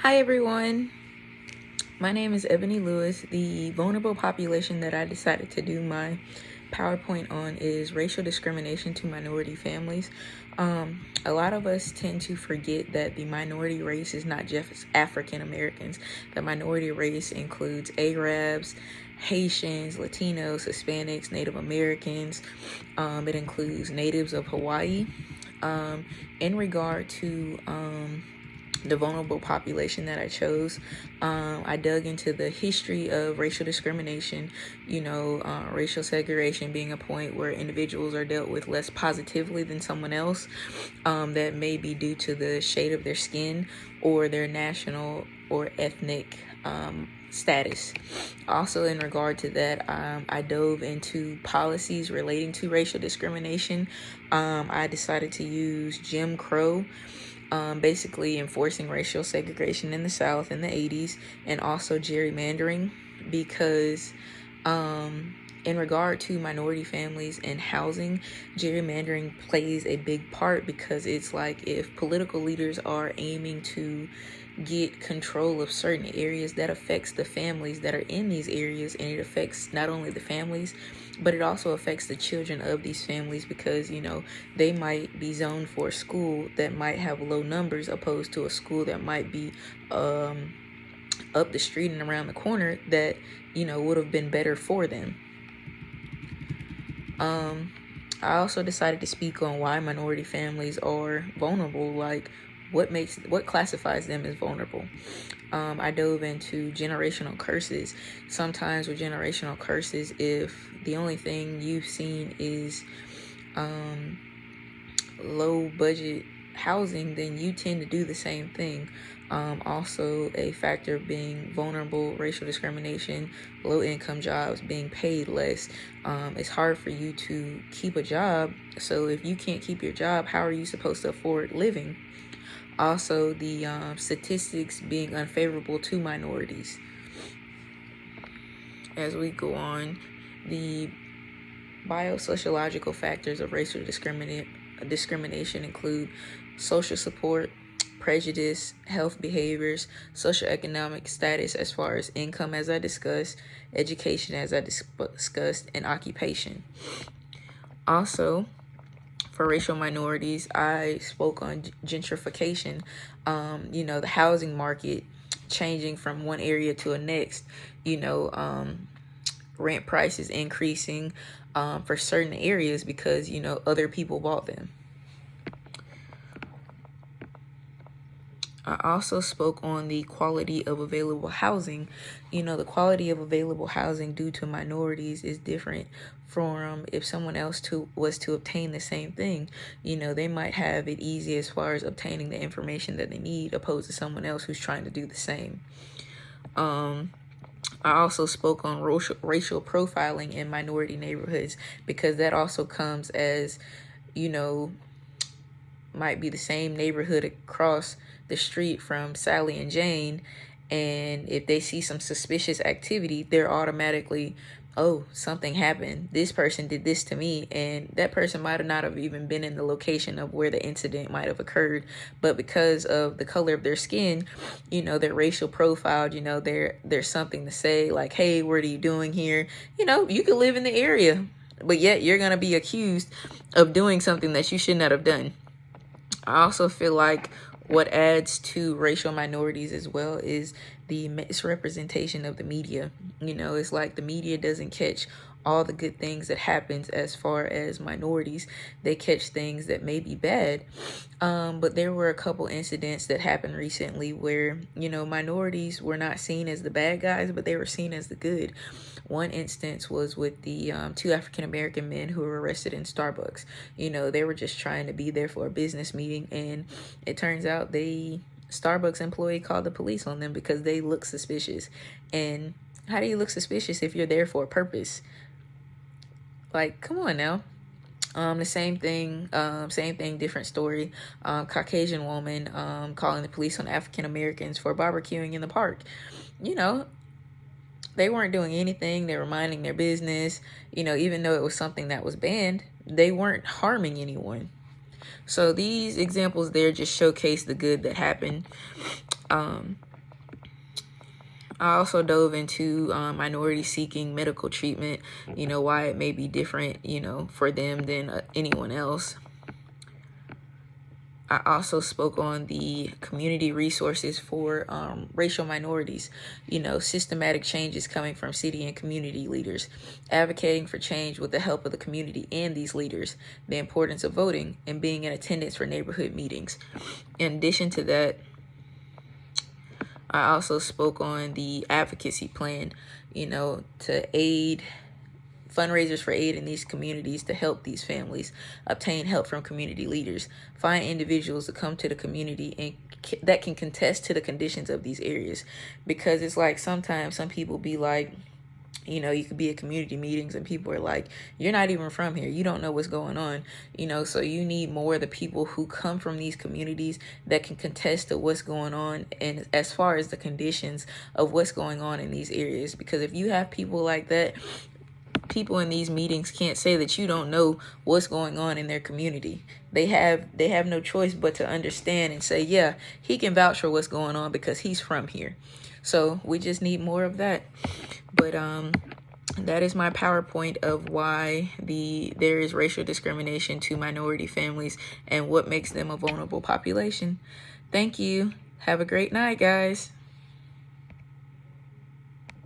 Hi everyone, my name is Ebony Lewis. The vulnerable population that I decided to do my PowerPoint on is racial discrimination to minority families. A lot of us tend to forget that the minority race is not just African Americans. The minority race includes Arabs, Haitians, Latinos, Hispanics, Native Americans. It includes natives of Hawaii. In regard to the vulnerable population that I chose, I dug into the history of racial discrimination, racial segregation being a point where individuals are dealt with less positively than someone else. That may be due to the shade of their skin or their national or ethnic status. Also, in regard to that, I dove into policies relating to racial discrimination. I decided to use Jim Crow, basically enforcing racial segregation in the South in the 80s, and also gerrymandering, because in regard to minority families and housing, gerrymandering plays a big part, because it's like if political leaders are aiming to get control of certain areas, that affects the families that are in these areas, and it affects not only the families, but it also affects the children of these families, because they might be zoned for a school that might have low numbers opposed to a school that might be up the street and around the corner that would have been better for them. I also decided to speak on why minority families are vulnerable, like what classifies them as vulnerable. I dove into generational curses. Sometimes with generational curses, if the only thing you've seen is low budget housing, then you tend to do the same thing. Also, a factor of being vulnerable, racial discrimination, low income jobs, being paid less. It's hard for you to keep a job. So if you can't keep your job, how are you supposed to afford living? Also, the statistics being unfavorable to minorities. As we go on, the biosociological factors of racial discrimination include social support, prejudice, health behaviors, socioeconomic status as far as income, as I discussed, education, as I discussed, and occupation. Also, for racial minorities, I spoke on gentrification, the housing market changing from one area to the next, rent prices increasing for certain areas because, other people bought them. I also spoke on the quality of available housing. The quality of available housing due to minorities is different from if someone else was to obtain the same thing. They might have it easy as far as obtaining the information that they need, opposed to someone else who's trying to do the same. I also spoke on racial profiling in minority neighborhoods, because that also comes as, might be the same neighborhood across the street from Sally and Jane, and if they see some suspicious activity, they're automatically, oh, something happened. This person did this to me, and that person might not have even been in the location of where the incident might have occurred, but because of the color of their skin, their racial profile, there's something to say, like, hey, what are you doing here? You could live in the area, but yet you're going to be accused of doing something that you should not have done. I also feel like what adds to racial minorities as well is the misrepresentation of the media. It's like the media doesn't catch all the good things that happens as far as minorities. They catch things that may be bad. But there were a couple incidents that happened recently where, minorities were not seen as the bad guys, but they were seen as the good. One instance was with the two African-American men who were arrested in Starbucks. They were just trying to be there for a business meeting, and it turns out Starbucks employee called the police on them because they look suspicious. And how do you look suspicious if you're there for a purpose? Like, come on now. The same thing, different story. Caucasian woman calling the police on African Americans for barbecuing in the park. They weren't doing anything. They were minding their business. Even though it was something that was banned, they weren't harming anyone. So these examples there just showcase the good that happened. I also dove into minorities seeking medical treatment, why it may be different, for them than anyone else. I also spoke on the community resources for racial minorities, systematic changes coming from city and community leaders, advocating for change with the help of the community and these leaders, the importance of voting, and being in attendance for neighborhood meetings. In addition to that, I also spoke on the advocacy plan, to aid fundraisers for aid in these communities to help these families obtain help from community leaders, find individuals to come to the community and that can contest to the conditions of these areas. Because it's like sometimes some people be like, you could be at community meetings and people are like, you're not even from here, you don't know what's going on, so you need more of the people who come from these communities that can contest to what's going on and as far as the conditions of what's going on in these areas. Because if you have people like that, people in these meetings can't say that you don't know what's going on in their community. They have no choice but to understand and say, yeah, he can vouch for what's going on because he's from here. So we just need more of that. But that is my PowerPoint of why there is racial discrimination to minority families and what makes them a vulnerable population. Thank you. Have a great night, guys.